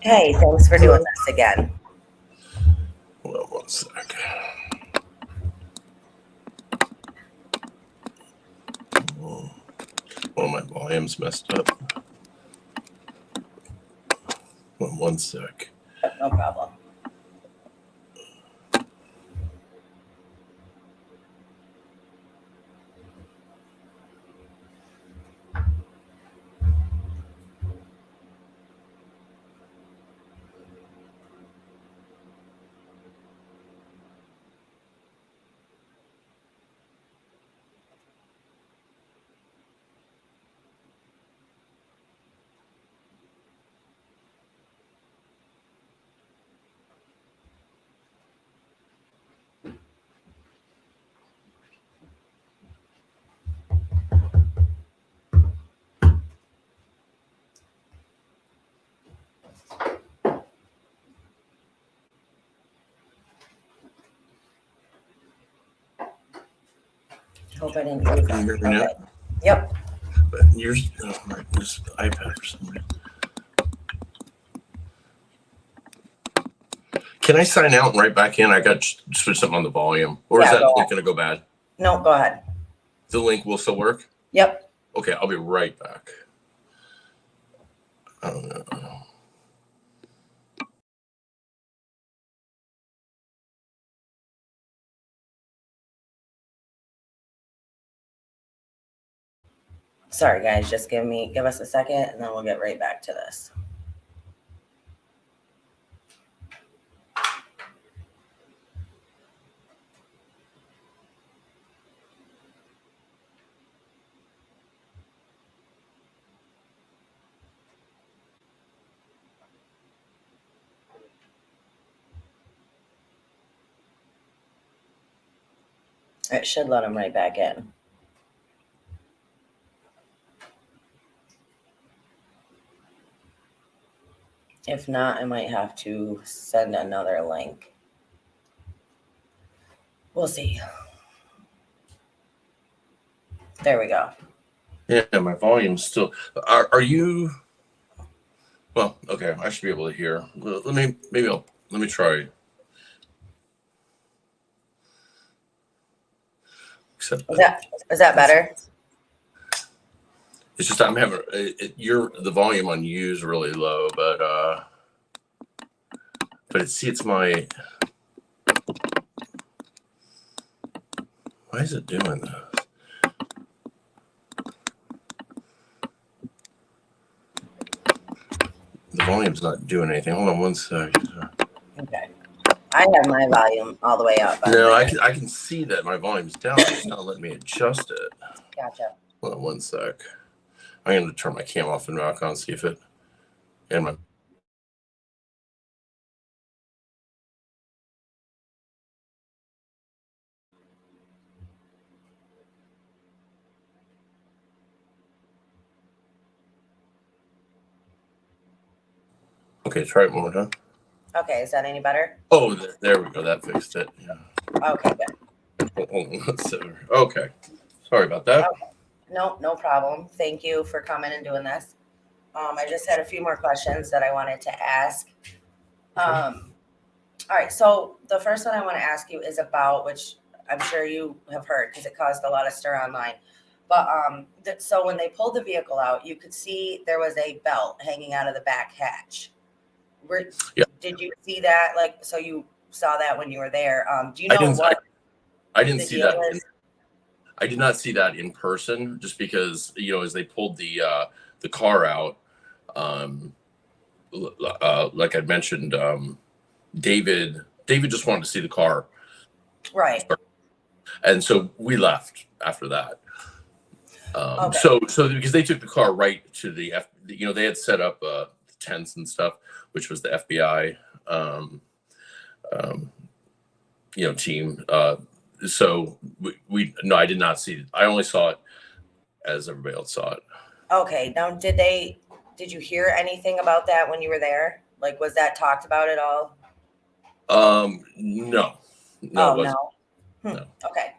Hey, thanks for doing this again. Well, one sec. Well, my volume's messed up. Well, one sec. No problem. Hope I didn't lose Can you hear me Okay. now? Yep. But yours, this iPad for some reason. Can I sign out and right back in? I got to switch something on the volume. Or is Yeah, that go link going to go bad? No, go ahead. The link will still work? Yep. Okay, I'll be right back. I don't know. Sorry, guys. Just give us a second, and then we'll get right back to this. It should let them right back in. If not, I might have to send another link. We'll see. There we go. Yeah, my volume's still. Are you? Well, okay, I should be able to hear. Let me try. Except Is that better? it's just I'm having the volume on you is really low, but it's my. Why is it doing this? The volume's not doing anything. Hold on one sec. Okay. I have my volume all the way up. No, I can see that my volume's down. It's not letting me adjust it. Gotcha. Hold on one sec. I'm going to turn my cam off and back on, see if it. And my. Okay, try it one more time. Okay, is that any better? Oh, there we go. That fixed it. Yeah. Okay, good. Hold on one second. Okay. Sorry about that. No problem. Thank you for coming and doing this. I just had a few more questions that I wanted to ask. All right, so the first one I want to ask you is about, which I'm sure you have heard because it caused a lot of stir online. But so when they pulled the vehicle out, you could see there was a belt hanging out of the back hatch. Did you see that? Like, so you saw that when you were there. Do you know I didn't see that. I did not see that in person, just because as they pulled the car out, like I mentioned, David just wanted to see the car, right? And so we left after that. Okay. So because they took the car right to the they had set up tents and stuff, which was the FBI team. So I did not see it. I only saw it as everybody else saw it. Okay. Now, did you hear anything about that when you were there? Like, was that talked about at all? No. No. Okay.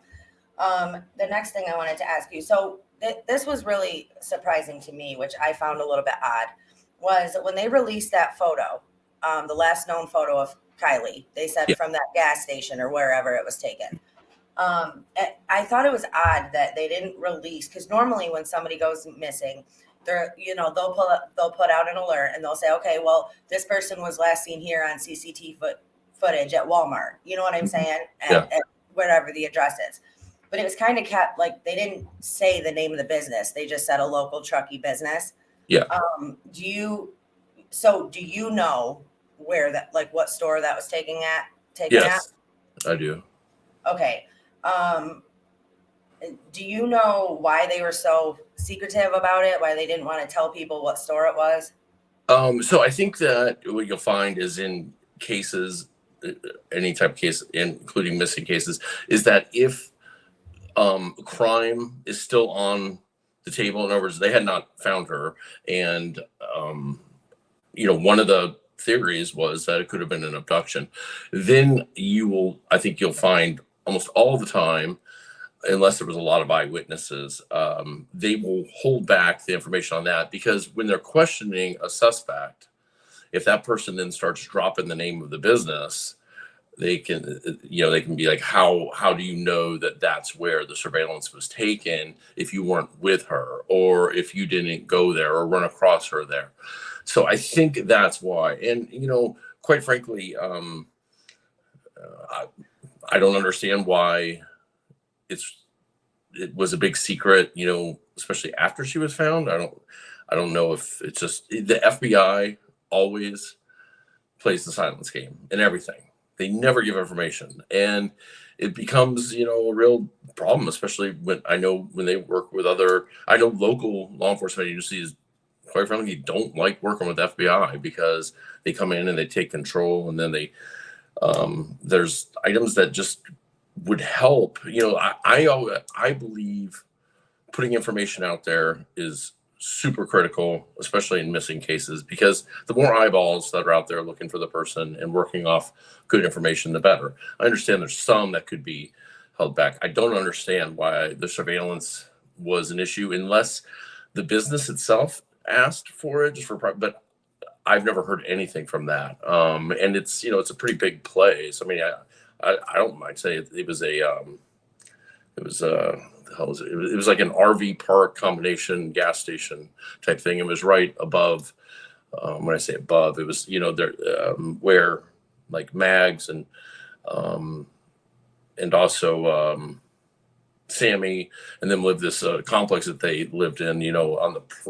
The next thing I wanted to ask you, so this was really surprising to me, which I found a little bit odd, was when they released that photo, the last known photo of Kylie. They said Yeah. from that gas station or wherever it was taken. I thought it was odd that they didn't release, because normally when somebody goes missing, they'll put out an alert and they'll say, okay, well, this person was last seen here on CCTV footage at Walmart. You know what I'm saying? Yeah. At wherever the address is. But it was kind of kept like they didn't say the name of the business. They just said a local Truckee business. Yeah. Do you know where that, like what store that was taken at? Yes, I do. Okay. Do you know why they were so secretive about it? Why they didn't want to tell people what store it was? So I think that what you'll find is in cases, any type of case, including missing cases, is that if crime is still on the table, in other words, they had not found her, and one of the theories was that it could have been an abduction, then I think you'll find almost all the time, unless there was a lot of eyewitnesses, they will hold back the information on that, because when they're questioning a suspect, if that person then starts dropping the name of the business, they can be like, how do you know that that's where the surveillance was taken if you weren't with her, or if you didn't go there or run across her there? So I think that's why. And quite frankly, I don't understand why it was a big secret, especially after she was found. I don't know if it's just the FBI always plays the silence game and everything. They never give information, and it becomes, a real problem, especially when they work with local law enforcement agencies, quite frankly, don't like working with FBI because they come in and they take control, and then there's items that just would help. I believe putting information out there is super critical, especially in missing cases, because the more eyeballs that are out there looking for the person and working off good information, the better. I understand there's some that could be held back. I don't understand why the surveillance was an issue unless the business itself asked for it, but I've never heard anything from that. And it's a pretty big place. I mean, I don't mind saying it was the hell is it? It was like an RV park combination gas station type thing. It was right above. When I say above, it was there where like Mags and also Sammy and them lived, this complex that they lived in.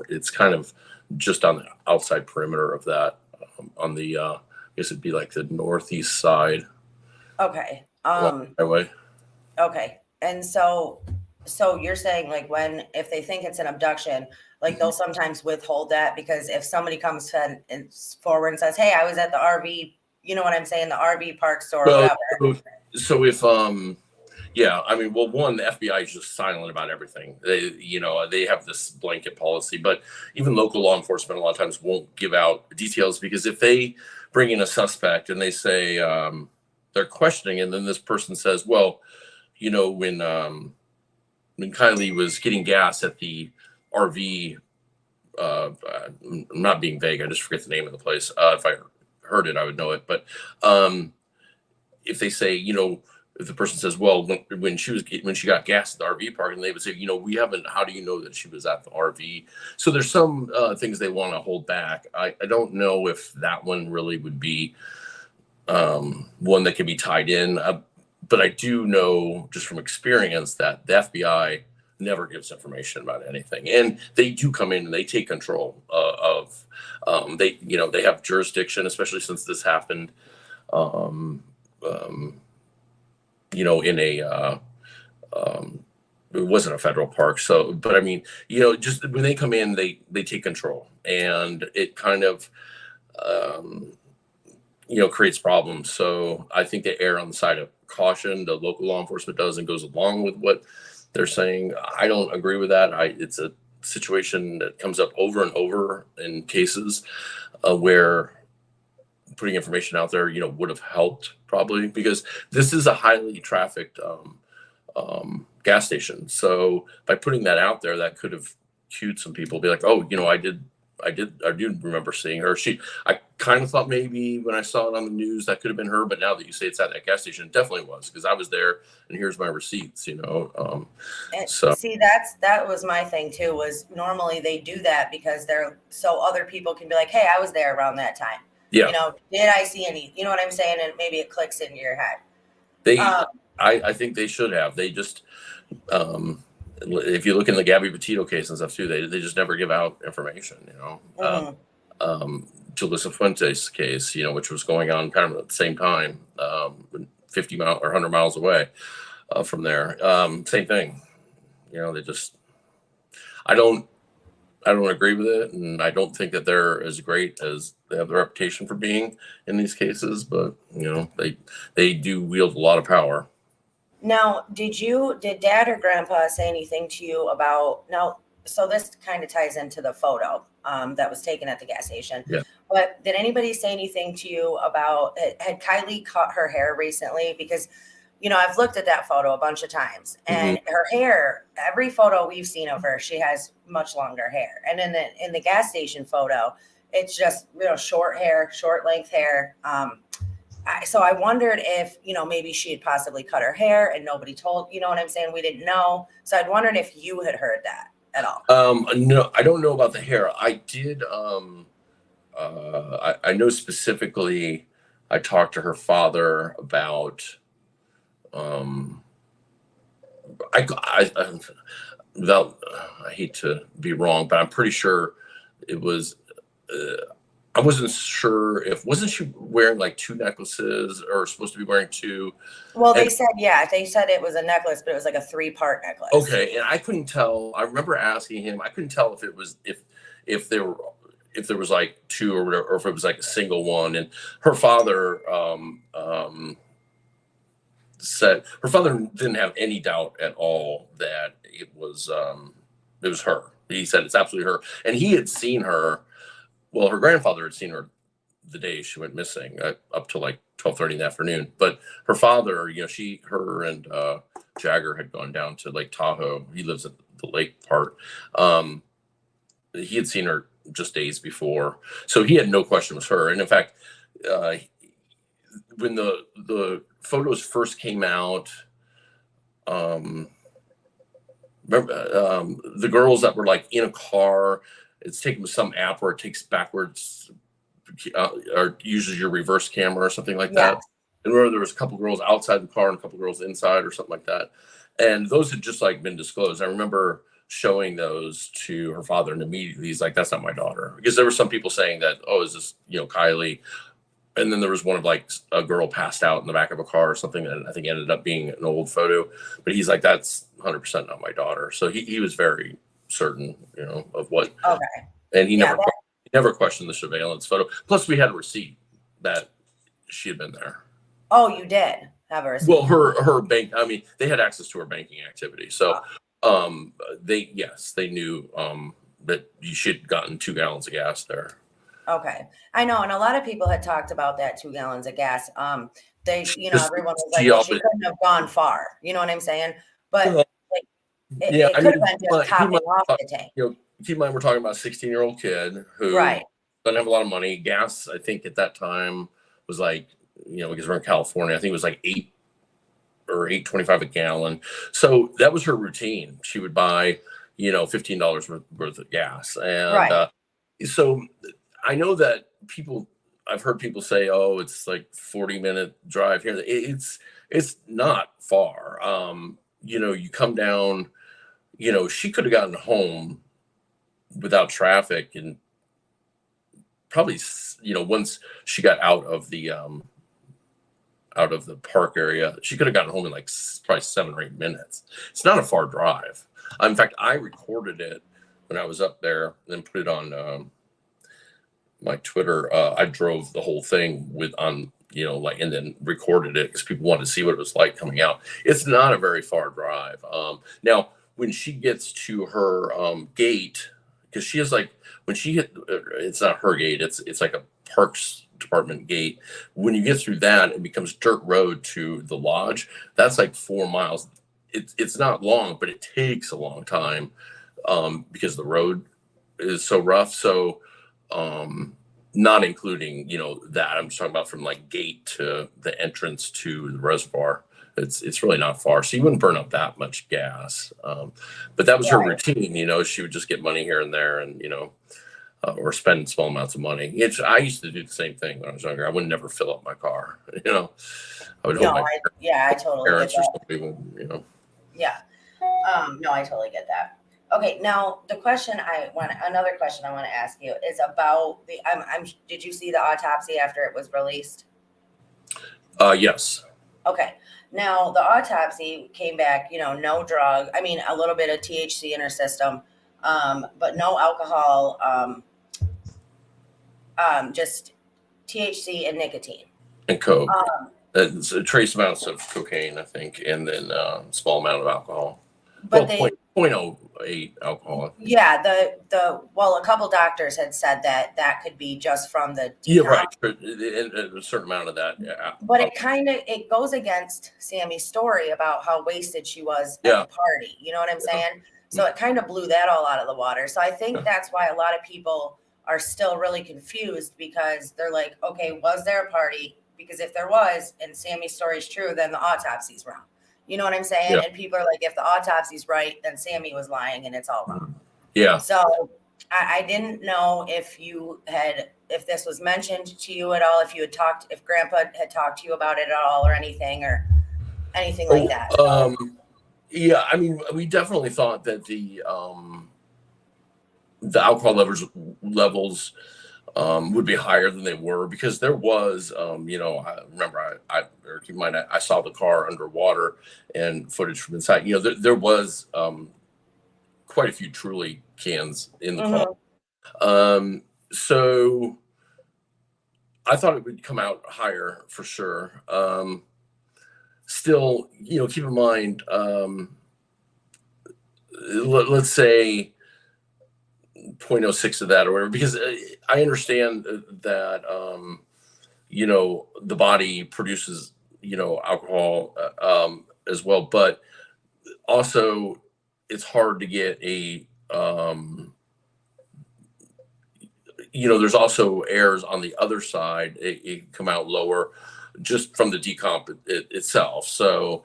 It's kind of just on the outside perimeter of that, on the I guess it'd be like the northeast side. Okay. Highway. Okay. And so you're saying like if they think it's an abduction, like they'll sometimes withhold that, because if somebody comes forward and says, hey, I was at the RV, you know what I'm saying? The RV park store or whatever. So if, yeah, I mean, well, one, the FBI is just silent about everything. They have this blanket policy, but even local law enforcement a lot of times won't give out details, because if they bring in a suspect and they say they're questioning, and then this person says, well, when Kylie was getting gas at the RV, I'm not being vague, I just forget the name of the place. If I heard it, I would know it. But if they say, if the person says, well, when she got gas at the RV park, and they would say, we haven't, how do you know that she was at the RV? So there's some things they want to hold back. I don't know if that one really would be one that could be tied in. But I do know just from experience that the FBI never gives information about anything, and they do come in and they take control of. They have jurisdiction, especially since this happened. In a it wasn't a federal park, so. But I mean, just when they come in, they take control, and it kind of creates problems. So I think they err on the side of caution. The local law enforcement does, and goes along with what they're saying. I don't agree with that. It's a situation that comes up over and over in cases where putting information out there, would have helped, probably, because this is a highly trafficked gas station. So by putting that out there, that could have cued some people, be like, oh, I do remember seeing her. kind of thought maybe when I saw it on the news that could have been her, but now that you say it's at that gas station, it definitely was, because I was there and here's my receipts, you know. And So see, that was my thing too, was normally they do that because they're so other people can be like, hey, I was there around that time. yeah, You know, did I see any, you know what I'm saying? And maybe it clicks into your head. they, I think they should have. They just, if you look in the Gabby Petito case and stuff too, they just never give out information, you know. Julissa Fuentes case, you know, which was going on kind of at the same time, 50 miles or 100 miles away from there. Same thing, you know. They just, I don't agree with it, and I don't think that they're as great as they have the reputation for being in these cases. But you know, they do wield a lot of power. Now, did dad or grandpa say anything to you about, now, so this kind of ties into the photo that was taken at the gas station. Yeah. But did anybody say anything to you about, had Kylie cut her hair recently? Because, you know, I've looked at that photo a bunch of times, and her hair, every photo we've seen of her, she has much longer hair. And in the gas station photo, it's just, you know, short hair, short length hair. So I wondered if, you know, maybe she had possibly cut her hair and nobody told, you know what I'm saying? We didn't know. So I'd wondered if you had heard that at all. No, I don't know about the hair. I did. I know specifically, I talked to her father about, without, I hate to be wrong, but I'm pretty sure it was, I wasn't sure if, wasn't she wearing like 2 necklaces, or supposed to be wearing 2? Well, they said, yeah, they said it was a necklace, but it was like a 3-part necklace. Okay. And I couldn't tell. I remember asking him, I couldn't tell if it was, if there were, if there was like 2 or whatever, or if it was like a single one. And her father, said her father didn't have any doubt at all that it was her. He said it's absolutely her. And he had seen her. Well, her grandfather had seen her the day she went missing, up to like 12:30 in the afternoon. But her father, you know, her and Jagger had gone down to Lake Tahoe. He lives at the lake part. He had seen her just days before, so he had no question it was her. And in fact, when the photos first came out, remember, the girls that were like in a car, it's taken with some app where it takes backwards, or uses your reverse camera or something like that. And remember, there was a couple girls outside the car and a couple girls inside or something like that. And those had just like been disclosed. I remember showing those to her father, and immediately he's like, that's not my daughter. Because there were some people saying that, oh, is this, you know, Kylie? And then there was one of like a girl passed out in the back of a car or something that I think ended up being an old photo. But he's like, that's 100% not my daughter. So he was very certain, you know, of what. Okay. And he never questioned the surveillance photo. Plus, we had a receipt that she had been there. Oh, you did have a receipt? Well, her bank. I mean, they had access to her banking activity. So, they knew that she had gotten 2 gallons of gas there. Okay. I know. And a lot of people had talked about that 2 gallons of gas. They, you know, everyone was like, well, she couldn't have gone far. You know what I'm saying? But like, it could have been just topping off the tank. You know, keep in mind, we're talking about a 16-year-old kid who doesn't have a lot of money. Gas, I think at that time was like, you know, because we're in California, I think it was like $8 or $8.25 a gallon. So that was her routine. She would buy, you know, $15 worth of gas. And so I know that I've heard people say, oh, it's like 40-minute drive here. It's not far. You know, you come down, you know, she could have gotten home without traffic, and probably, you know, once she got out of the park area, she could have gotten home in like probably 7 or 8 minutes. It's not a far drive. In fact, I recorded it when I was up there and put it on my Twitter. I drove the whole thing you know, like, and then recorded it because people wanted to see what it was like coming out. It's not a very far drive. Now, when she gets to her gate, because she has like, when she hit, it's not her gate, it's like a Parks Department gate. When you get through that, it becomes dirt road to the lodge. That's like 4 miles. It's not long, but it takes a long time because the road is so rough. So not including, that I'm just talking about from like gate to the entrance to the reservoir. It's really not far, so you wouldn't burn up that much gas. But that was her Right. routine. She would just get money here and there, and or spend small amounts of money. I used to do the same thing when I was younger. I would never fill up my car. I would hope No, my I totally get parents or that. somebody would. Yeah. No, I totally get that. Okay, now another question I want to ask you is about did you see the autopsy after it was released? Yes. Okay. Now the autopsy came back, no drug. I mean, a little bit of THC in her system, but no alcohol, just THC and nicotine. And coke. Um, It's trace amounts of cocaine, I think, and then small amount of alcohol. but Well, 0.08 alcohol. yeah, a couple doctors had said that could be just from the Yeah, decomp. right. And a certain amount of that. Yeah. But it goes against Sammy's story about how wasted she was at the party. You know what I'm saying? So it kind of blew that all out of the water. So I think that's why a lot of people are still really confused, because they're like, okay, was there a party? Because if there was, and Sammy's story is true, then the autopsy's wrong. You know what I'm saying? Yeah. And people are like, if the autopsy's right, then Sammy was lying and it's all wrong. Yeah. So I didn't know if this was mentioned to you at all, if Grandpa had talked to you about it at all, or anything like that. Yeah, I mean, we definitely thought that the alcohol levels would be higher than they were, because there was, I remember or keep in mind, I saw the car underwater and footage from inside. There was quite a few Truly cans in the car. So I thought it would come out higher for sure. Still, keep in mind, let's say 0.06 of that or whatever, because I understand that, the body produces, alcohol as well, but also it's hard to get there's also airs on the other side. It come out lower just from the decomp itself. So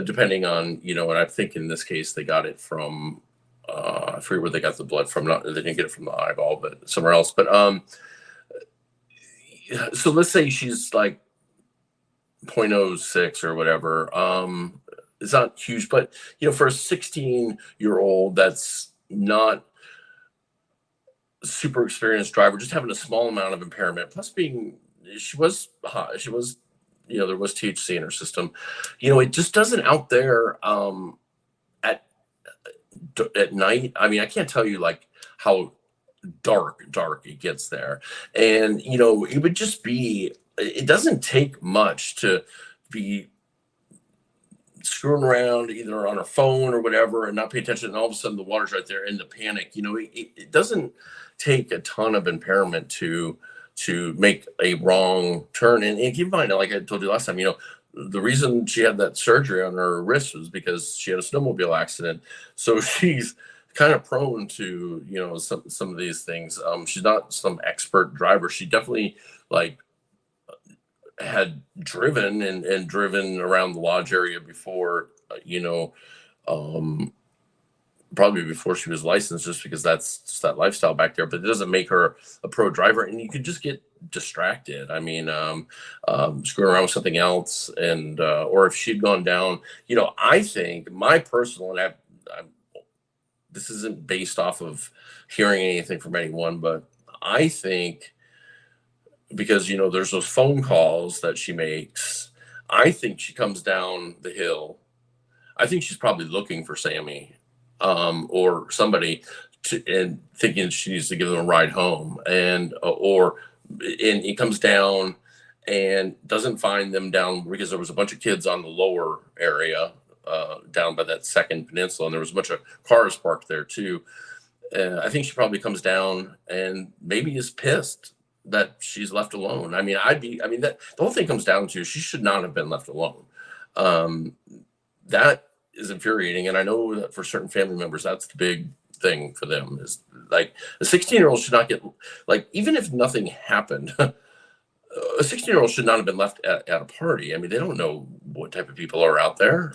depending on, and I think in this case, they got it from, I forget where they got the blood from. They didn't get it from the eyeball, but somewhere else. But so let's say she's like 0.06 or whatever. It's not huge, but for a 16-year-old that's not super experienced driver, just having a small amount of impairment, plus she was hot, there was THC in her system. It just doesn't out there at night. I mean, I can't tell you like how dark it gets there, and it would just be. It doesn't take much to be screwing around either on her phone or whatever and not pay attention, and all of a sudden the water's right there, and the panic. It doesn't take a ton of impairment to make a wrong turn. And keep in mind, like I told you last time, the reason she had that surgery on her wrist was because she had a snowmobile accident. So she's kind of prone to, some of these things. She's not some expert driver. She definitely had driven and driven around the lodge area before, probably before she was licensed, just because that's just that lifestyle back there. But it doesn't make her a pro driver, and you could just get distracted. I mean, screwing around with something else, and or if she'd gone down, I think my personal, and this isn't based off of hearing anything from anyone, but I think, because there's those phone calls that she makes, I think she comes down the hill. I think she's probably looking for Sammy, or somebody, and thinking she needs to give them a ride home, and he comes down and doesn't find them down, because there was a bunch of kids on the lower area, down by that second peninsula, and there was a bunch of cars parked there too. I think she probably comes down and maybe is pissed that she's left alone. I mean, that the whole thing comes down to, she should not have been left alone. That is infuriating. And I know that for certain family members, that's the big thing for them. Is like a 16-year-old should not get, like, even if nothing happened, a 16-year-old should not have been left at a party. I mean, they don't know what type of people are out there.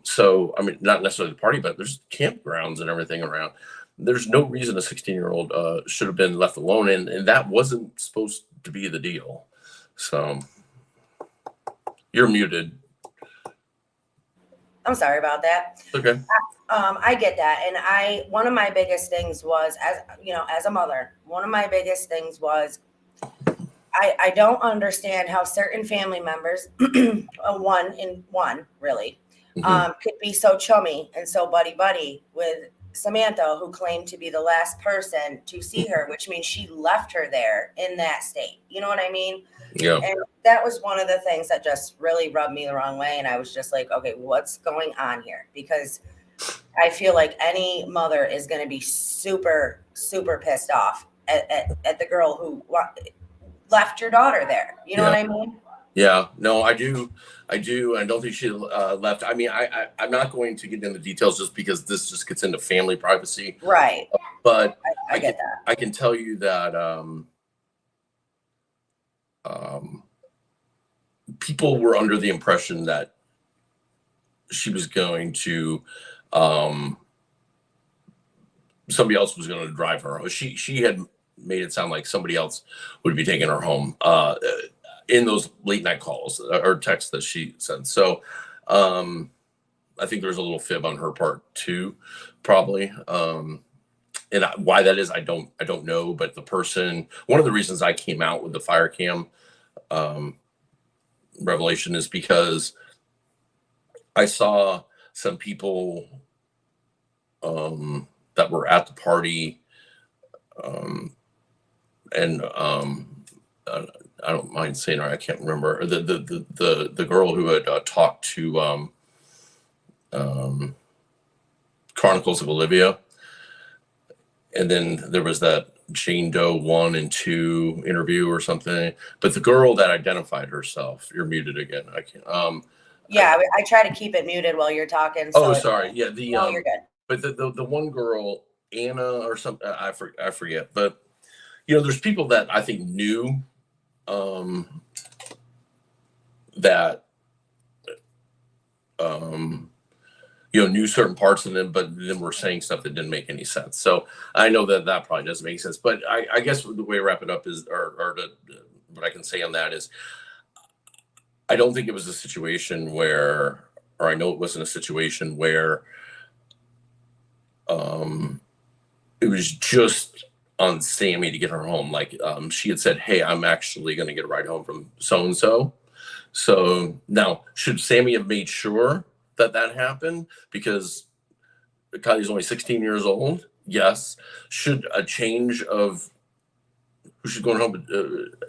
So I mean, not necessarily the party, but there's campgrounds and everything around. There's no reason a 16-year-old should have been left alone, and that wasn't supposed to be the deal. So you're muted. I'm sorry about that. Okay. I get that. And one of my biggest things was, as a mother, one of my biggest things was, I don't understand how certain family members, one really, could be so chummy and so buddy with Samantha, who claimed to be the last person to see her, which means she left her there in that state. You know what I mean? Yeah. And that was one of the things that just really rubbed me the wrong way. And I was just like, okay, what's going on here? Because I feel like any mother is going to be super, super pissed off at the girl who left your daughter there. You know what I mean? Yeah, no, I do. I don't think she left. I mean, I'm not going to get into details just because this just gets into family privacy. Right. But I get that. I can tell you that people were under the impression that she was going to, somebody else was going to drive her. She had made it sound like somebody else would be taking her home in those late night calls or texts that she sent. So I think there's a little fib on her part too, probably. And why that is, I don't know. But the person, one of the reasons I came out with the fire cam revelation is because I saw some people that were at the party, and I don't mind saying her. I can't remember the girl who had talked to Chronicles of Olivia, and then there was that Jane Doe 1 and 2 interview or something. But the girl that identified herself, you're muted again. I can't. I try to keep it muted while you're talking. So sorry. Yeah, no, you're good. But the one girl, Anna or something, I forget. But there's people that I think knew that knew certain parts of them, but then were saying stuff that didn't make any sense. So I know that probably doesn't make sense. But I guess the way to wrap it up is, or what I can say on that is, I don't think it was a situation where, or I know it wasn't a situation where it was just on Sammy to get her home. Like she had said, hey, I'm actually going to get a ride home from so-and-so. So now, should Sammy have made sure that happened? Because Kylie's only 16 years old. Yes. Should a change of who she's going home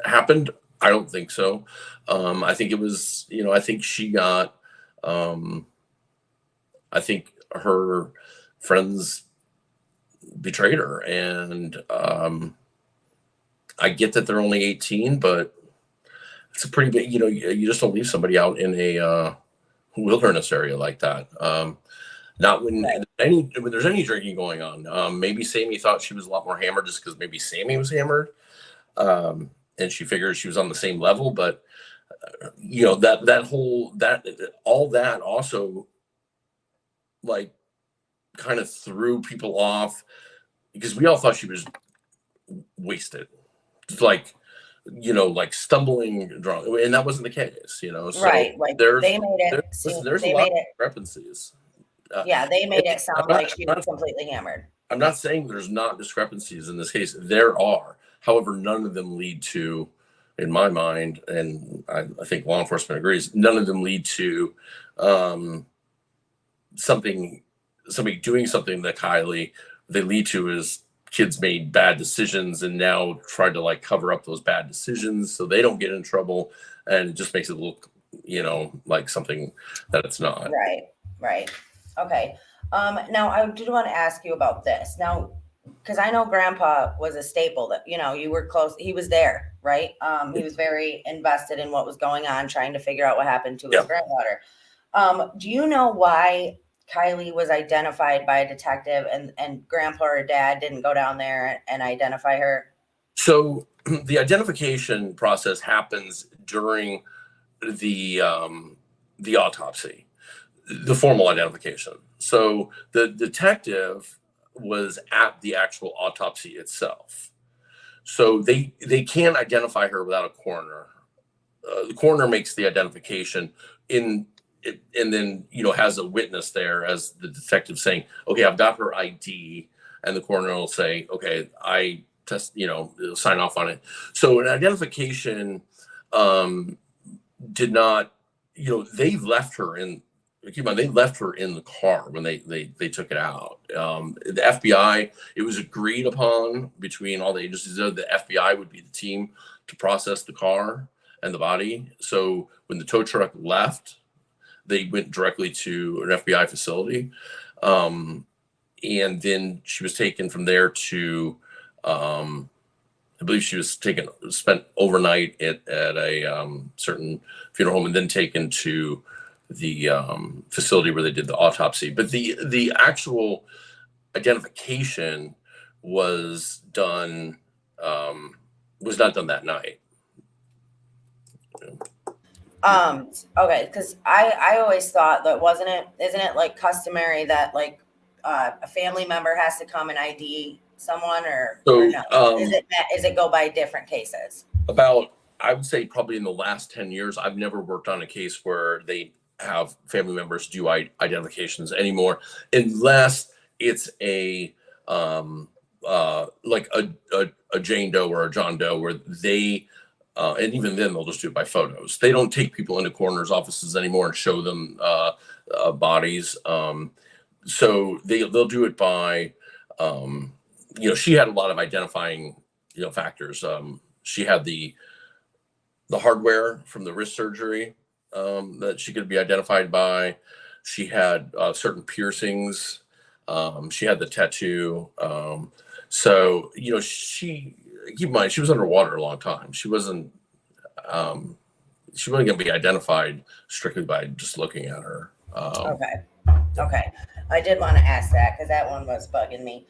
happened? I don't think so. I think it was, I think she got, I think her friends betrayed her. And I get that they're only 18, but it's a pretty big, you just don't leave somebody out in a wilderness area like that. Not when there's any drinking going on. Maybe Sammy thought she was a lot more hammered just because maybe Sammy was hammered. And she figured she was on the same level, but all that also like kind of threw people off because we all thought she was wasted, like stumbling drunk, and that wasn't the case, So right. Like there's a lot of discrepancies. They made it sound like she was completely hammered. I'm not saying there's not discrepancies in this case. There are. However, none of them lead to, in my mind, and I think law enforcement agrees, none of them lead to somebody doing something to Kylie. They lead to is kids made bad decisions and now tried to cover up those bad decisions so they don't get in trouble, and it just makes it look, like something that it's not. Right. Okay. Now I did want to ask you about this. Now, because I know Grandpa was a staple that, you were close. He was there, right? He was very invested in what was going on, trying to figure out what happened to his granddaughter. Do you know why Kylie was identified by a detective and grandpa or dad didn't go down there and identify her? So the identification process happens during the autopsy, the formal identification. So the detective was at the actual autopsy itself. So they can't identify her without a coroner. The coroner makes the identification in it, and then has a witness there as the detective saying, "Okay, I've got her ID," and the coroner will say, "Okay, I test," sign off on it. So an identification um, did not, they left her in. Keep in mind, they left her in the car when they took it out. The FBI, it was agreed upon between all the agencies that the FBI would be the team to process the car and the body. So when the tow truck left, they went directly to an FBI facility. And then she was taken from there to, I believe she was spent overnight at a certain funeral home and then taken to the facility where they did the autopsy. But the actual identification was done, was not done that night. Okay, because I always thought that isn't it like customary that like a family member has to come and ID someone or no? Is it go by different cases? About, I would say probably in the last 10 years, I've never worked on a case where they have family members do identifications anymore, unless it's a like a Jane Doe or a John Doe where they and even then they'll just do it by photos. They don't take people into coroner's offices anymore and show them bodies. So they'll do it by she had a lot of identifying factors. She had the hardware from the wrist surgery that she could be identified by. She had certain piercings. She had the tattoo. So she, keep in mind, she was underwater a long time. She wasn't going to be identified strictly by just looking at her. Okay. I did want to ask that because that one was bugging me.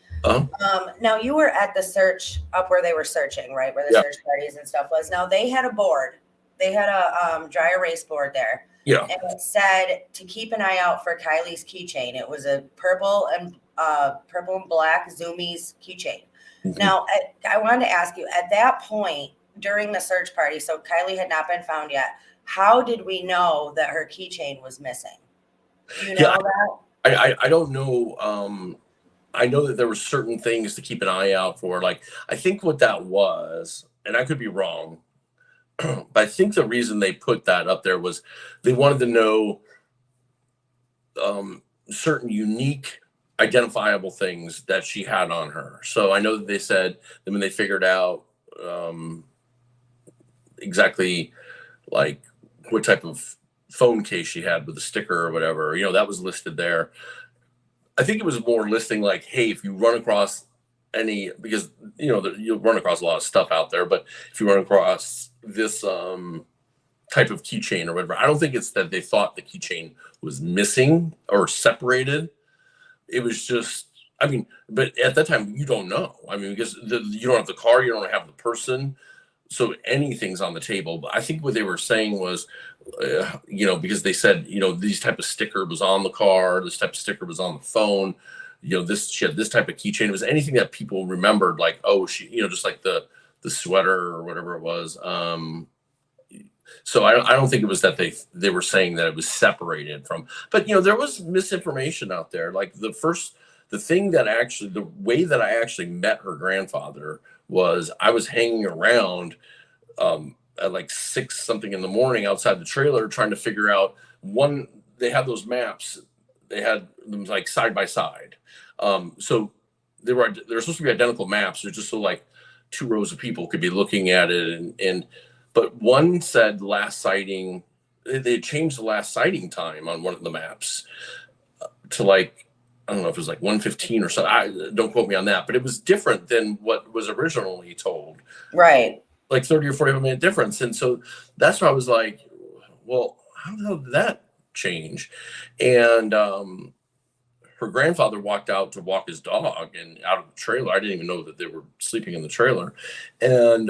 Now you were at the search up where they were searching, right? Where the search parties and stuff was. Now they had a board. They had a dry erase board there. Yeah. And it said to keep an eye out for Kylie's keychain. It was a purple and black Zoomies keychain. Mm-hmm. Now I wanted to ask you, at that point during the search party, so Kylie had not been found yet. How did we know that her keychain was missing? Do you know that? I don't know. I know that there were certain things to keep an eye out for. Like, I think what that was, and I could be wrong, but I think the reason they put that up there was they wanted to know certain unique identifiable things that she had on her. So I know that they said that when they figured out exactly like what type of phone case she had with a sticker or whatever, that was listed there. I think it was more listing like, hey, if you run across any, because you'll run across a lot of stuff out there, but if you run across this type of keychain or whatever, I don't think it's that they thought the keychain was missing or separated. It was just, but at that time you don't know. Because you don't have the car, you don't have the person, so anything's on the table. But I think what they were saying was, because they said, this type of sticker was on the car, this type of sticker was on the phone, she had this type of keychain. It was anything that people remembered, like, oh, she, just like the sweater or whatever it was. So I don't think it was that they were saying that it was separated from, but there was misinformation out there. Like the way that I actually met her grandfather was I was hanging around at like 6 something in the morning outside the trailer trying to figure out they had those maps, they had them like side by side. So they're supposed to be identical maps. They're just so like 2 rows of people could be looking at it. But one said last sighting, they changed the last sighting time on one of the maps to like, I don't know if it was like 1:15 or something. Don't quote me on that, but it was different than what was originally told. Right. Like 30 or 45-minute difference. And so that's why I was like, well, how the hell did that change? And her grandfather walked out to walk his dog and out of the trailer. I didn't even know that they were sleeping in the trailer. And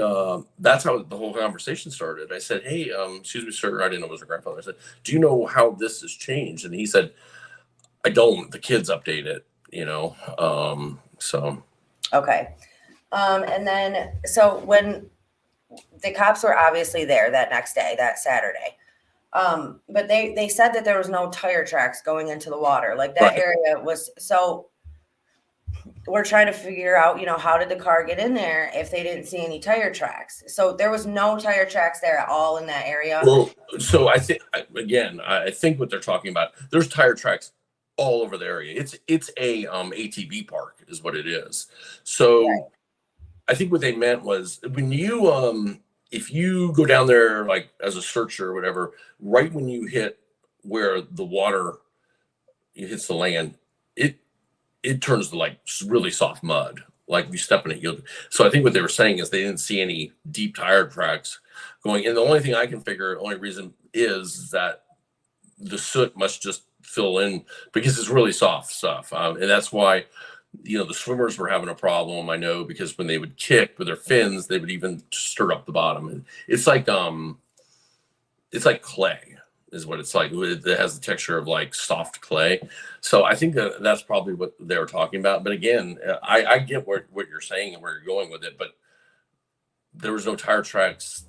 that's how the whole conversation started. I said, hey, excuse me, sir. I didn't know it was her grandfather. I said, do you know how this has changed? And he said, I don't. The kids update it, so. Okay. And then, so when the cops were obviously there that next day, that Saturday, but they said that there was no tire tracks going into the water. Like that Right. area was, so we're trying to figure out, how did the car get in there if they didn't see any tire tracks? So there was no tire tracks there at all in that area. Well, so I think, again, I think what they're talking about, there's tire tracks all over the area. It's a ATV park is what it is. So Right. I think what they meant was when you if you go down there like as a searcher or whatever, right when you hit where the water hits the land, it turns to like really soft mud. Like if you step in it, you'll. So I think what they were saying is they didn't see any deep tire tracks going. And the only thing I can figure, only reason is that the soot must just fill in because it's really soft stuff, and that's why the swimmers were having a problem. I know because when they would kick with their fins, they would even stir up the bottom. And it's like clay is what it's like. It has the texture of like soft clay. So I think that's probably what they were talking about. But again, I get what you're saying and where you're going with it, but there was no tire tracks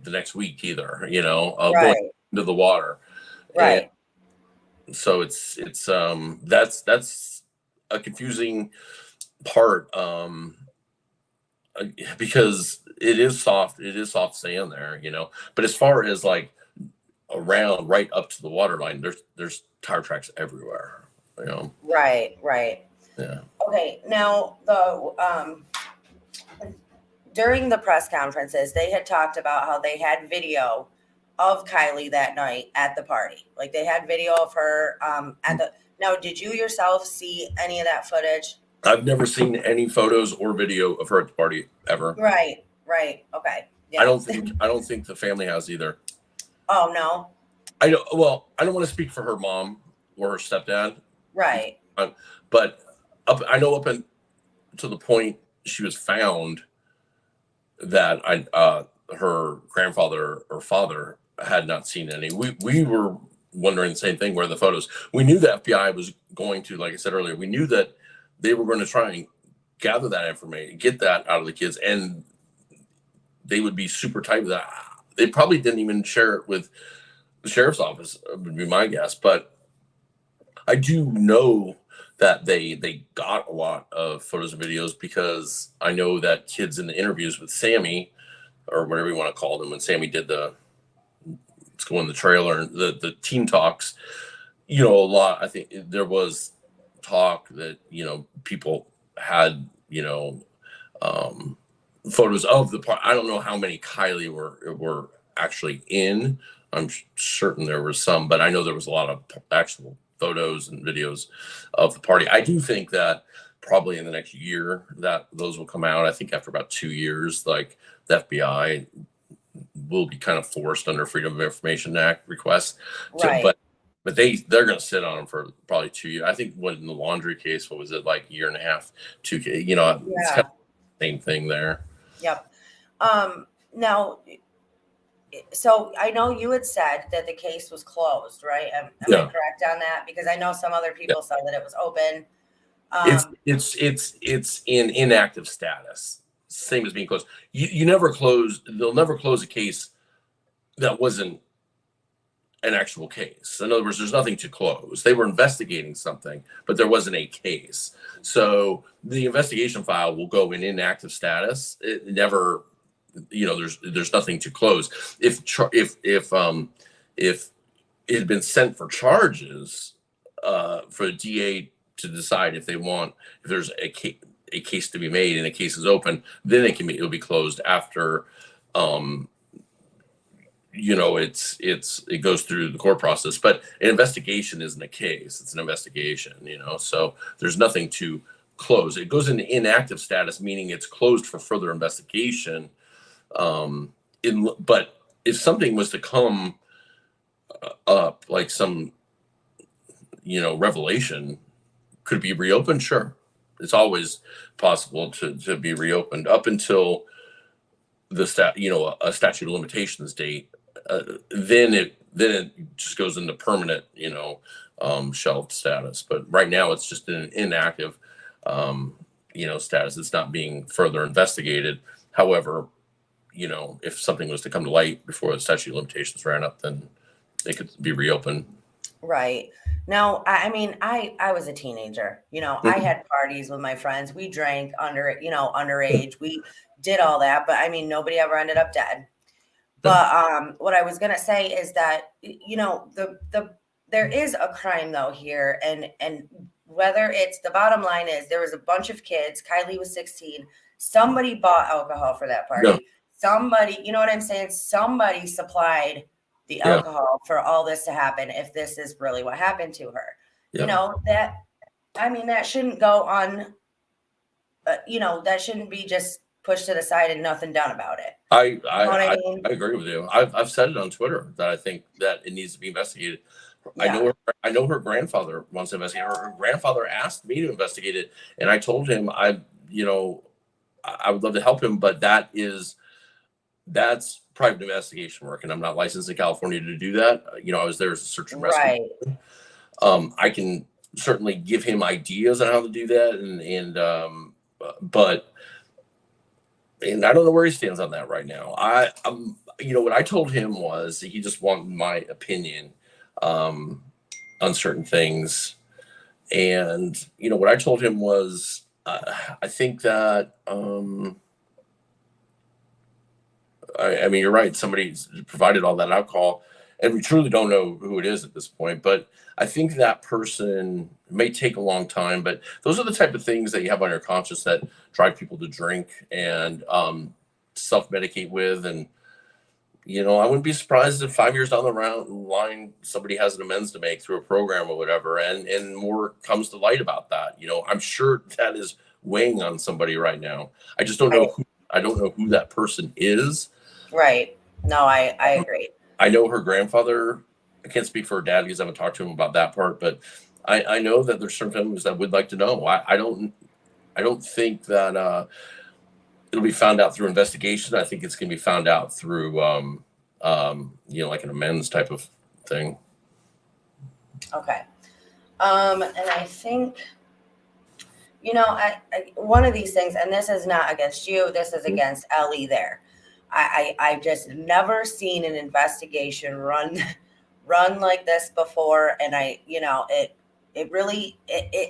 the next week either, Right. going into the water. Right. And so it's that's a confusing part, because it is soft sand there, but as far as like around right up to the water line, there's tire tracks everywhere, Right. yeah. Okay. Now during the press conferences, they had talked about how they had video of Kylie that night at the party. Like they had video of her now, did you yourself see any of that footage? I've never seen any photos or video of her at the party ever. Right. Okay. Yeah. I don't think the family has either. Oh no. I don't want to speak for her mom or her stepdad. Right. But I know up to the point she was found that her grandfather or father had not seen any. We were wondering the same thing. Where the photos? We knew the FBI was going to, like I said earlier, we knew that they were going to try and gather that information, get that out of the kids, and they would be super tight with that. They probably didn't even share it with the sheriff's office, would be my guess. But I do know that they got a lot of photos and videos because I know that kids in the interviews with Sammy, or whatever you want to call them, when Sammy did let's go in the trailer and the team talks, a lot. I think there was talk that people had photos of the part. I don't know how many Kylie were actually in. I'm certain there were some, but I know there was a lot of actual photos and videos of the party. I do think that probably in the next year that those will come out. I think after about 2 years, like the FBI will be kind of forced under Freedom of Information Act requests. Right. But they're going to sit on them for probably 2 years. I think in the laundry case, what was it, like a year and a half, 2 years? It's kind of the same thing there. Yep. Now, so I know you had said that the case was closed, right? Am I correct on that? Because I know some other people said that it was open. It's in inactive status, same as being closed. You never close. They'll never close a case that wasn't an actual case. In other words, there's nothing to close. They were investigating something, but there wasn't a case. So the investigation file will go in inactive status. It never, there's nothing to close. If it had been sent for charges, for the DA to decide if there's a case to be made and a case is open, then it'll be closed after, it goes through the court process. But an investigation isn't a case; it's an investigation. So there's nothing to close. It goes into inactive status, meaning it's closed for further investigation. But if something was to come up, like some revelation, Could it be reopened? Sure. It's always possible to be reopened up until the a statute of limitations date. Then it just goes into permanent, shelved status. But right now it's just an inactive, status. It's not being further investigated. However, if something was to come to light before the statute of limitations ran up, then they could be reopened. Right. Now, I mean, I was a teenager. I had parties with my friends. We drank underage. We did all that, but I mean, nobody ever ended up dead. But what I was gonna say is that there is a crime though here, and whether it's the bottom line is there was a bunch of kids. Kylie was 16. Somebody bought alcohol for that party. Yeah. Somebody, you know what I'm saying? Somebody supplied the alcohol for all this to happen. If this is really what happened to her, that shouldn't go on. That shouldn't be just pushed to the side and nothing done about it. I agree with you. I've said it on Twitter that I think that it needs to be investigated. Yeah. I know her grandfather wants to investigate. Her grandfather asked me to investigate it, and I told him I would love to help him, but that's private investigation work, and I'm not licensed in California to do that. I was there as a search and rescue. Right. I can certainly give him ideas on how to do that, but I don't know where he stands on that right now. What I told him was he just wanted my opinion on certain things, and what I told him was I think that you're right. Somebody's provided all that alcohol, and we truly don't know who it is at this point. But I think that person may take a long time. But those are the type of things that you have on your conscience that drive people to drink and self-medicate with. And I wouldn't be surprised if 5 years down the line somebody has an amends to make through a program or whatever, and more comes to light about that. I'm sure that is weighing on somebody right now. I just don't know. I don't know who that person is. Right. No, I agree. I know her grandfather. I can't speak for her dad because I haven't talked to him about that part, but I know that there's certain families that would like to know. I don't think that it'll be found out through investigation. I think it's going to be found out through like an amends type of thing. Okay. And I think one of these things, and this is not against you, this is against Ellie there. I've just never seen an investigation run like this before. And it really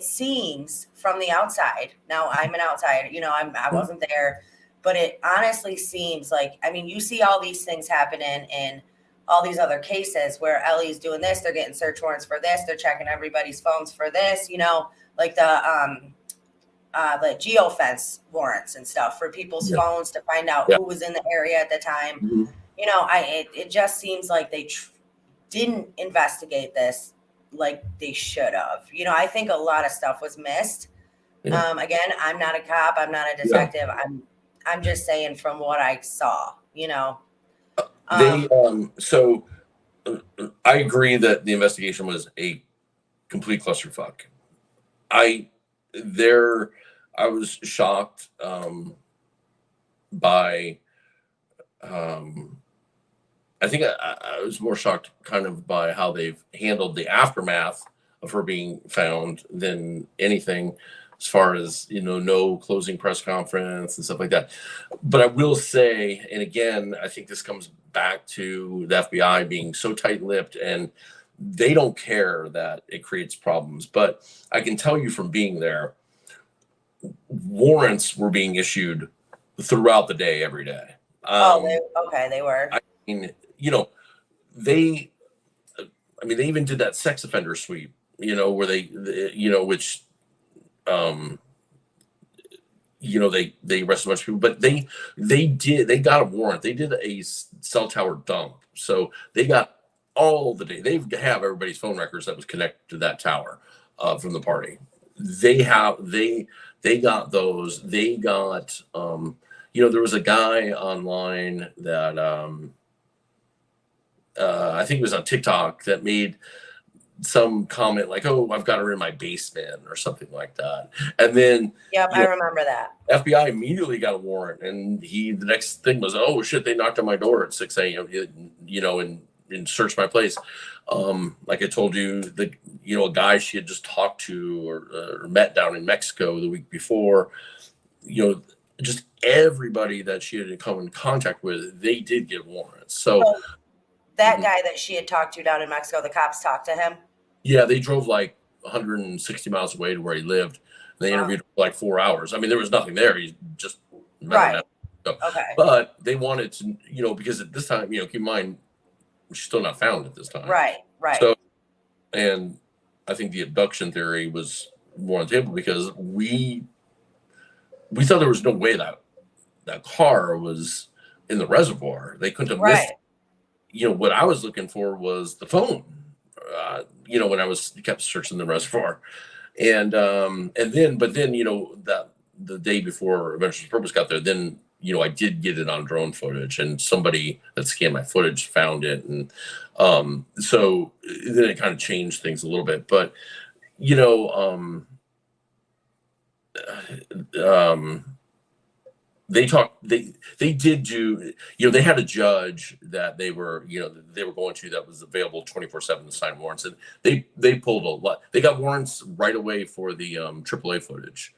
seems from the outside. Now I'm an outsider, I wasn't there, but it honestly seems like, you see all these things happening in all these other cases where Ellie's doing this, they're getting search warrants for this, they're checking everybody's phones for this, like the geofence warrants and stuff for people's phones to find out who was in the area at the time. Mm-hmm. It just seems like they didn't investigate this like they should have. I think a lot of stuff was missed. Yeah. Again, I'm not a cop, I'm not a detective. Yeah. I'm just saying from what I saw, So I agree that the investigation was a complete clusterfuck. I was shocked by I think I was more shocked kind of by how they've handled the aftermath of her being found than anything, as far as no closing press conference and stuff like that. But I will say, and again, I think this comes back to the FBI being so tight-lipped, and they don't care that it creates problems. But I can tell you from being there, warrants were being issued throughout the day, every day. They were. I mean, they even did that sex offender sweep, where they which, they arrested a bunch of people, but they got a warrant. They did a cell tower dump. So they got all the data. They have everybody's phone records that was connected to that tower from the party. They got those. They got, there was a guy online that I think it was on TikTok that made some comment like, "Oh, I've got her in my basement" or something like that. And then Yep, you I know, remember that. FBI immediately got a warrant, and the next thing was, "Oh shit, they knocked on my door at 6 a.m. And searched my place." Like I told you, a guy she had just talked to or met down in Mexico the week before, just everybody that she had come in contact with, they did get warrants. So So that guy that she had talked to down in Mexico, the cops talked to him. yeah, they drove like 160 miles away to where he lived. They interviewed him for like 4 hours. I mean, there was nothing there. He just met him. Right. Okay. But they wanted to, because at this time, keep in mind, she's still not found at this time. Right. Right. So, and I think the abduction theory was more on the table because we thought there was no way that car was in the reservoir. They couldn't have missed. What I was looking for was the phone. When I kept searching the reservoir, but then that the day before Adventures Purpose got there, then I did get it on drone footage, and somebody that scanned my footage found it, and so then it kind of changed things a little bit. But they did do, they had a judge that they were going to, that was available 24/7 to sign warrants, and they pulled a lot. They got warrants right away for the AAA footage,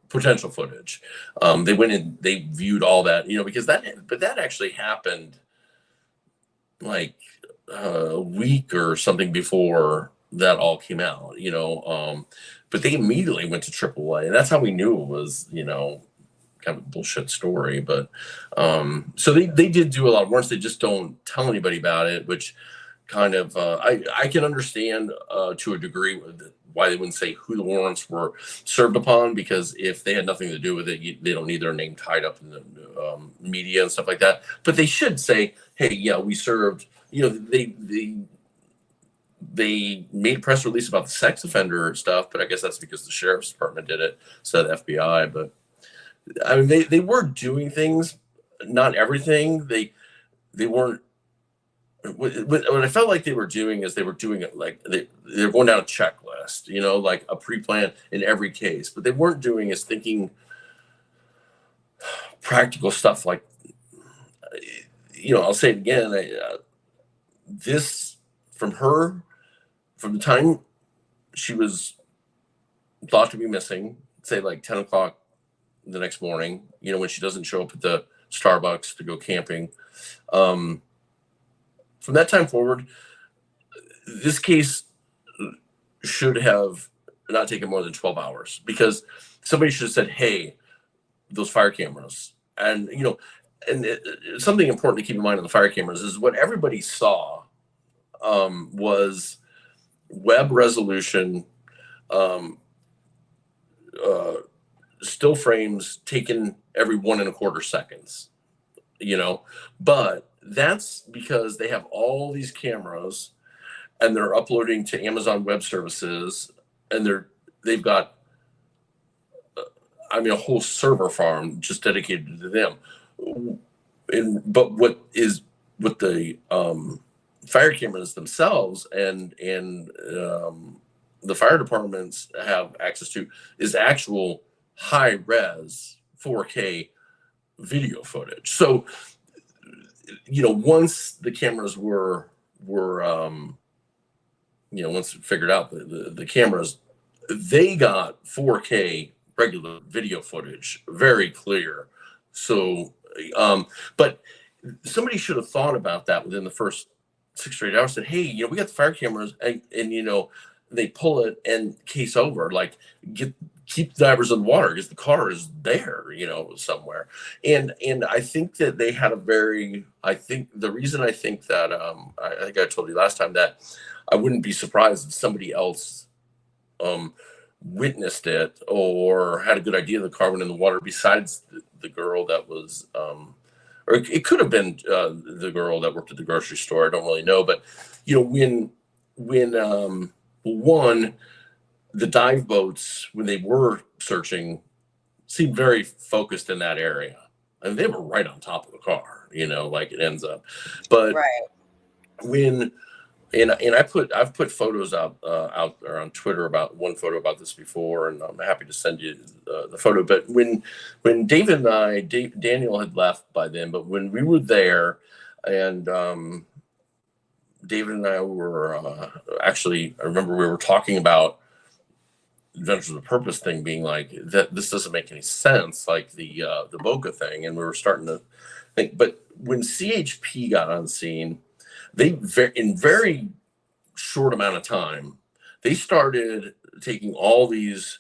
potential footage. They went in, they viewed all that, because that actually happened like a week or something before that all came out, but they immediately went to AAA, and that's how we knew it was, kind of a bullshit story. But so they did do a lot of warrants. They just don't tell anybody about it, which kind of I can understand to a degree why they wouldn't say who the warrants were served upon, because if they had nothing to do with it, they don't need their name tied up in the media and stuff like that. But they should say, hey, yeah, we served, they made a press release about the sex offender stuff, but I guess that's because the sheriff's department did it instead of the FBI. But I mean, they were doing things, not everything. They weren't. What I felt like they were doing is they were doing it like they're going down a checklist, like a pre-plan in every case. But they weren't doing is thinking practical stuff like, I'll say it again. This from the time she was thought to be missing, say like 10 o'clock the next morning, when she doesn't show up at the Starbucks to go camping. From that time forward, this case should have not taken more than 12 hours, because somebody should have said, hey, those fire cameras. And, something important to keep in mind on the fire cameras is what everybody saw was web resolution, still frames taken every 1.25 seconds, but that's because they have all these cameras and they're uploading to Amazon Web Services, and they've got a whole server farm just dedicated to them. But what the fire cameras themselves and the fire departments have access to is actual high res 4K video footage. So, once the cameras were once figured out the cameras, they got 4K regular video footage, very clear. So, but somebody should have thought about that within the first 6 or 8 hours. Said, hey, we got the fire cameras, and they pull it and case over, like keep the divers in the water because the car is there, somewhere. And I think that they had the reason I think that I think I told you last time that I wouldn't be surprised if somebody else witnessed it or had a good idea the car went in the water besides the girl that was or it could have been the girl that worked at the grocery store. I don't really know. But when the dive boats, when they were searching, seemed very focused in that area, and they were right on top of the car, like it ends up. But when and I've put photos out there on Twitter about one photo about this before, and I'm happy to send you the photo. But when David and Daniel had left by then, but when we were there, and David and I were actually, I remember we were talking about Adventures of Purpose thing, being like, that this doesn't make any sense, like the Boca thing, and we were starting to think. But when CHP got on scene, they in very short amount of time, they started taking all these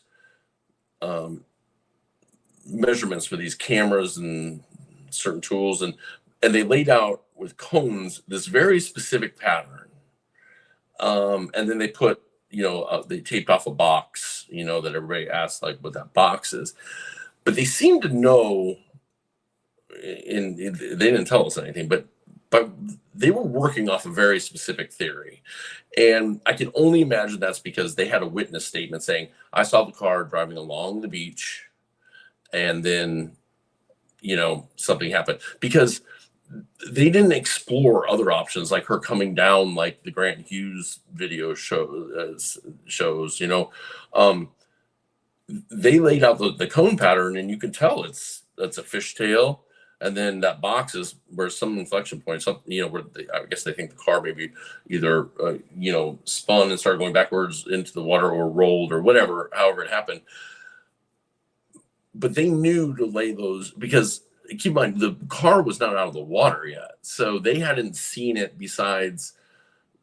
measurements with these cameras and certain tools, and they laid out with cones this very specific pattern, and then they put, they taped off a box, that everybody asked like what that box is, but they seemed to know, and they didn't tell us anything, but they were working off a very specific theory. And I can only imagine that's because they had a witness statement saying, I saw the car driving along the beach, and then, something happened, because they didn't explore other options like her coming down, like the Grant Hughes video shows. They laid out the cone pattern, and you can tell that's a fishtail. And then that box is where some inflection point, where I guess they think the car maybe either, spun and started going backwards into the water, or rolled, or whatever, however it happened. But they knew to lay those, because keep in mind, the car was not out of the water yet. So they hadn't seen it besides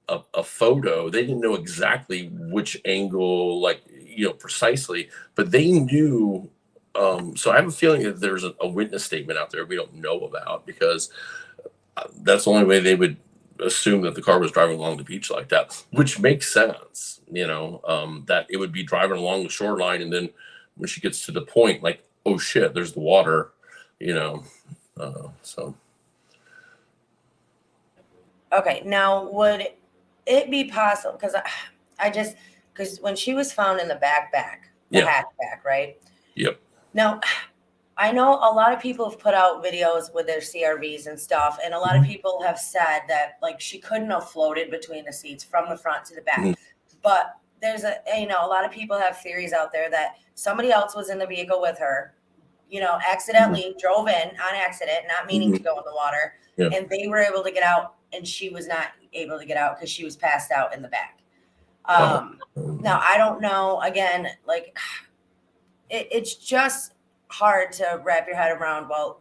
a photo. They didn't know exactly which angle, precisely, but they knew. So I have a feeling that there's a witness statement out there we don't know about, because that's the only way they would assume that the car was driving along the beach like that, which makes sense, that it would be driving along the shoreline, and then when she gets to the point, like, oh shit, there's the water, so. Okay, now would it be possible, because when she was found in the hatchback, right? Yep. Now, I know a lot of people have put out videos with their CRVs and stuff, and a lot of people have said that, like, she couldn't have floated between the seats from the front to the back. But there's a lot of people have theories out there that somebody else was in the vehicle with her, accidentally drove in on accident, not meaning to go in the water, and they were able to get out, and she was not able to get out because she was passed out in the back. Now, I don't know, again, like, it's just hard to wrap your head around. Well,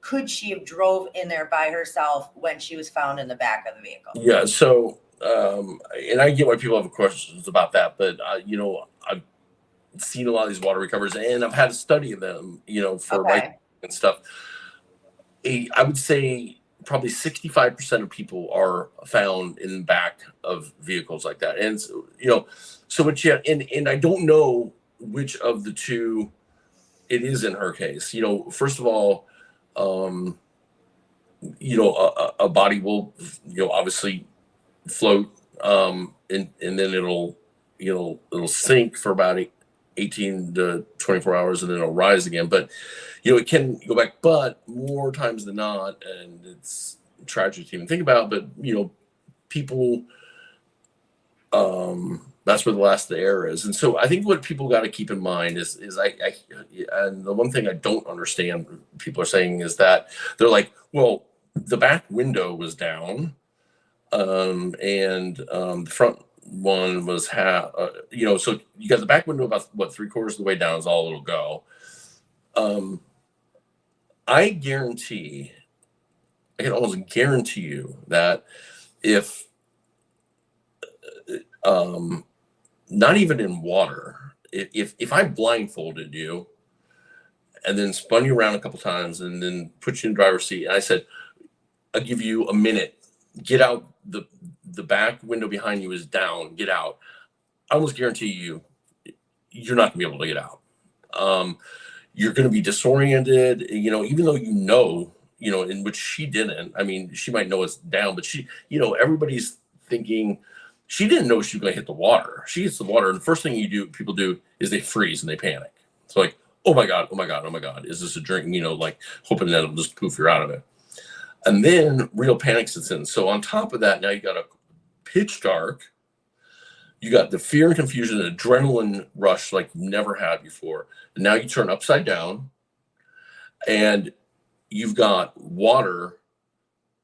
could she have drove in there by herself when she was found in the back of the vehicle? Yeah. So, and I get why people have questions about that, but I've seen a lot of these water recovers, and I've had to study them, for and stuff. I would say probably 65% of people are found in the back of vehicles like that, and so much. Yeah, and I don't know which of the two it is in her case. First of all, a body will, obviously float, and then it'll sink for about 18 to 24 hours, and then it'll rise again. But, it can go back, but more times than not, and it's tragic to even think about, but, people, that's where the last of the air is. And so I think what people got to keep in mind is and the one thing I don't understand people are saying is that they're like, well, the back window was down, and the front one was so you got the back window about 3/4 of the way down is all it'll go. I can almost guarantee you that if not even in water, if I blindfolded you and then spun you around a couple times and then put you in the driver's seat, and I said, I'll give you a minute, get out, the back window behind you is down, get out, I almost guarantee you're not gonna be able to get out. You're gonna be disoriented, even though in which she didn't. I mean, she might know it's down, but everybody's thinking she didn't know she was going to hit the water. She hits the water, and the first thing people do is they freeze and they panic. It's like, oh my God, oh my God, oh my God, is this a drink? Hoping that it'll just poof, you're out of it. And then real panic sets in. So on top of that, now you got a pitch dark. You got the fear and confusion, and adrenaline rush like you've never had before. And now you turn upside down, and you've got water,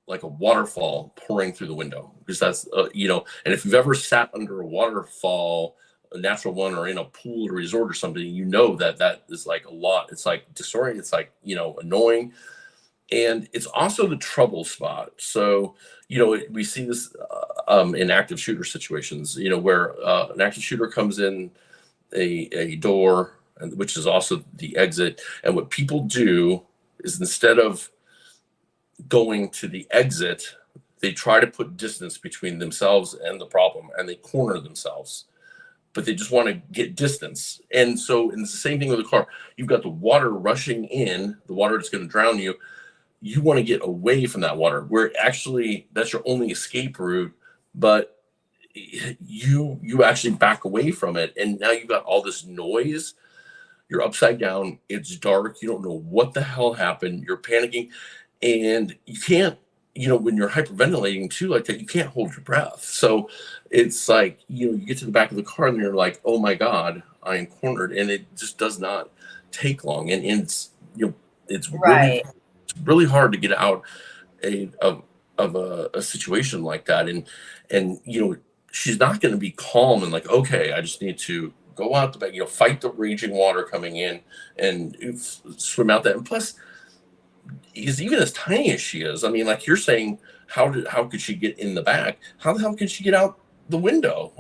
like a waterfall pouring through the window, because that's, and if you've ever sat under a waterfall, a natural one, or in a pool or resort or something, you know that is like a lot. It's like disorienting. It's like, annoying. And it's also the trouble spot. So, we see this in active shooter situations, where an active shooter comes in a door, which is also the exit. And what people do is, instead of going to the exit, they try to put distance between themselves and the problem, and they corner themselves, but they just want to get distance. And so, it's the same thing with a car. You've got the water rushing in, the water that's going to drown you. You want to get away from that water, where actually that's your only escape route, but you actually back away from it. And now you've got all this noise. You're upside down. It's dark. You don't know what the hell happened. You're panicking. And you can't, when you're hyperventilating too, like that, you can't hold your breath. So it's like, you get to the back of the car and you're like, oh my God, I am cornered. And it just does not take long. And it's, it's Right. really hard to get out of a situation like that. And she's not going to be calm and like, okay, I just need to go out the back, fight the raging water coming in and swim out that. And plus, is even as tiny as she is, I mean, like you're saying, how could she get in the back? How the hell can she get out the window?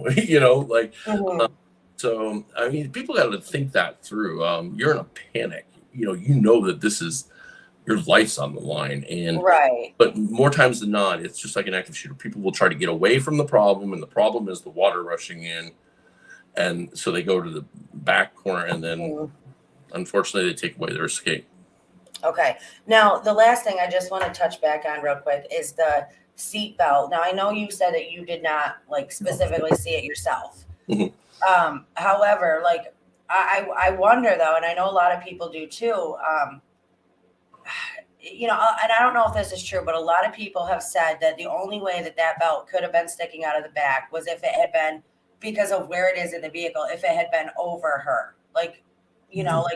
So I mean, people got to think that through. You're in a panic. That this is your life's on the line, and right. But more times than not, it's just like an active shooter. People will try to get away from the problem, and the problem is the water rushing in, and so they go to the back corner, and then unfortunately, they take away their escape. Okay. Now, the last thing I just want to touch back on real quick is the seat belt. Now, I know you said that you did not specifically see it yourself. Mm-hmm. However, I wonder though, and I know a lot of people do too. And I don't know if this is true, but a lot of people have said that the only way that belt could have been sticking out of the back was if it had been because of where it is in the vehicle, if it had been over her,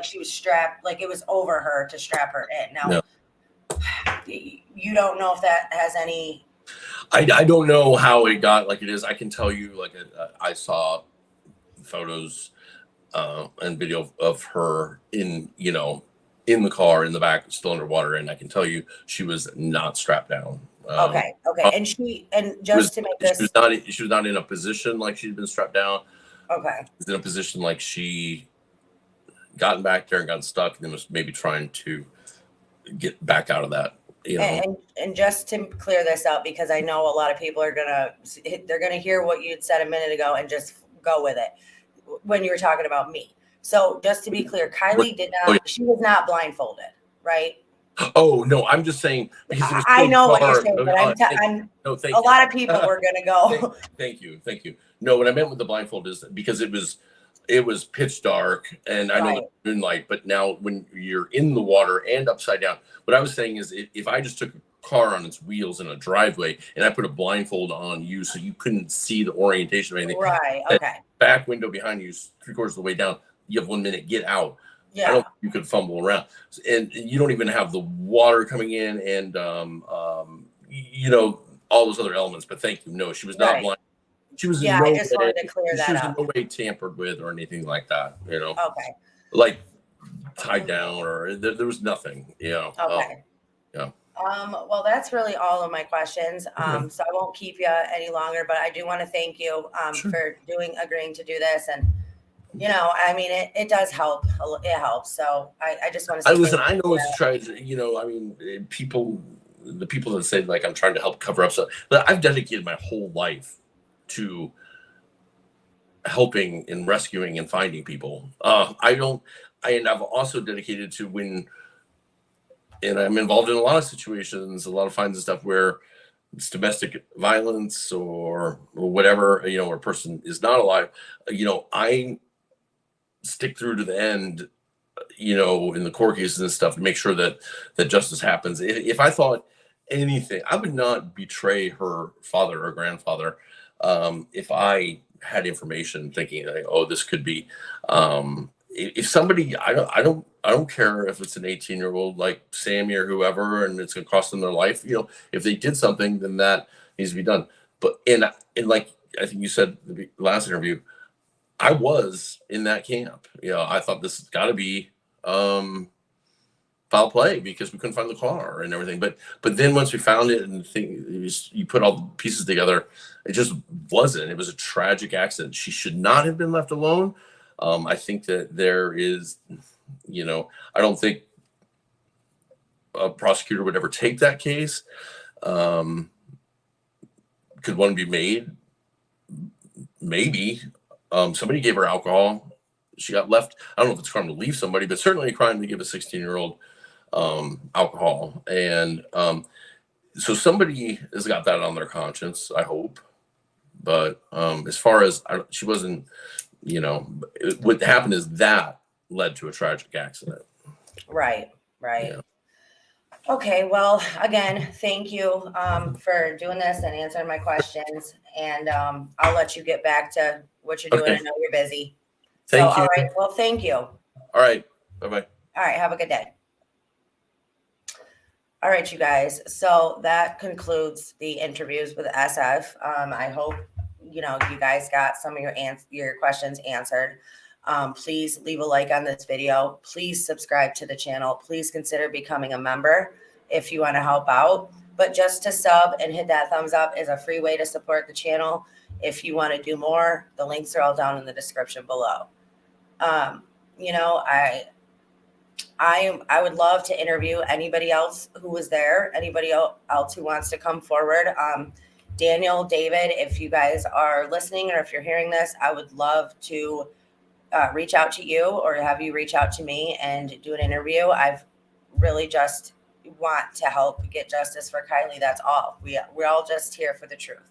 she was strapped, like it was over her to strap her in. Now, you don't know if that has any. I don't know how it got like it is. I can tell you, I saw photos and video of her in the car in the back, still underwater, and I can tell you she was not strapped down. Okay, and she was not in a position like she'd been strapped down. Okay, she was in a position like she gotten back there and gotten stuck, and then was maybe trying to get back out of that. And just to clear this up, because I know a lot of people are gonna hear what you had said a minute ago and just go with it when you were talking about me. So just to be clear, Kylie she was not blindfolded, right? Oh no, I'm just saying because I know what you're saying, but a lot of people were gonna go. Thank you. No, what I meant with the blindfold is because it was pitch dark, and I know the moonlight, but now when you're in the water and upside down, what I was saying is if I just took a car on its wheels in a driveway and I put a blindfold on you so you couldn't see the orientation of anything, right? Okay. Back window behind you is 3/4 of the way down. You have 1 minute, get out. Yeah. I don't think you could fumble around, and you don't even have the water coming in, and all those other elements. But thank you. No, she was not blind. She was I just wanted to clear that up. She was in no way tampered with or anything like that. Okay. Like tied down or there was nothing. Okay. Yeah. Well, that's really all of my questions. So I won't keep you any longer, but I do want to thank you for agreeing to do this. And, I mean, it does help. It helps. So I just want to say, listen, I know it's tried, I mean, the people that say like, I'm trying to help cover up stuff, but I've dedicated my whole life to helping and rescuing and finding people. And I've also dedicated to and I'm involved in a lot of situations, a lot of finds and stuff where it's domestic violence or whatever, where a person is not alive. I stick through to the end, in the court cases and stuff to make sure that justice happens. If I thought anything, I would not betray her father or grandfather. if I had information thinking like, oh, this could be, if somebody, I don't care if it's an 18-year-old like Sammy or whoever, and it's going to cost them their life. If they did something, then that needs to be done. But in like I think you said the last interview, I was in that camp. I thought this has got to be foul play because we couldn't find the car and everything. But then once we found it and you put all the pieces together, it just wasn't. It was a tragic accident. She should not have been left alone. I think that there is, I don't think a prosecutor would ever take that case. Could one be made? Maybe. Somebody gave her alcohol. She got left. I don't know if it's a crime to leave somebody, but certainly a crime to give a 16-year-old alcohol. And so somebody has got that on their conscience, I hope. But as far as she wasn't, what happened is that led to a tragic accident. Right. Yeah. Okay, well, again, thank you for doing this and answering my questions. And I'll let you get back to what you're doing. Okay. I know you're busy. Thank you. All right. Well, thank you. All right. Bye-bye. All right. Have a good day. All right, you guys. So that concludes the interviews with SF. I hope, you guys got some of your questions answered. Please leave a like on this video. Please subscribe to the channel. Please consider becoming a member if you want to help out. But just to sub and hit that thumbs up is a free way to support the channel. If you want to do more, the links are all down in the description below. I would love to interview anybody else who was there, anybody else who wants to come forward. Daniel, David, if you guys are listening or if you're hearing this, I would love to reach out to you or have you reach out to me and do an interview. I've really just want to help get justice for Kylie. That's all. We're all just here for the truth.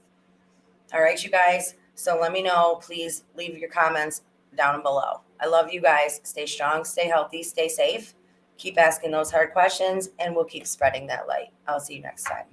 All right, you guys. So let me know. Please leave your comments down below. I love you guys. Stay strong, stay healthy, stay safe. Keep asking those hard questions, and we'll keep spreading that light. I'll see you next time.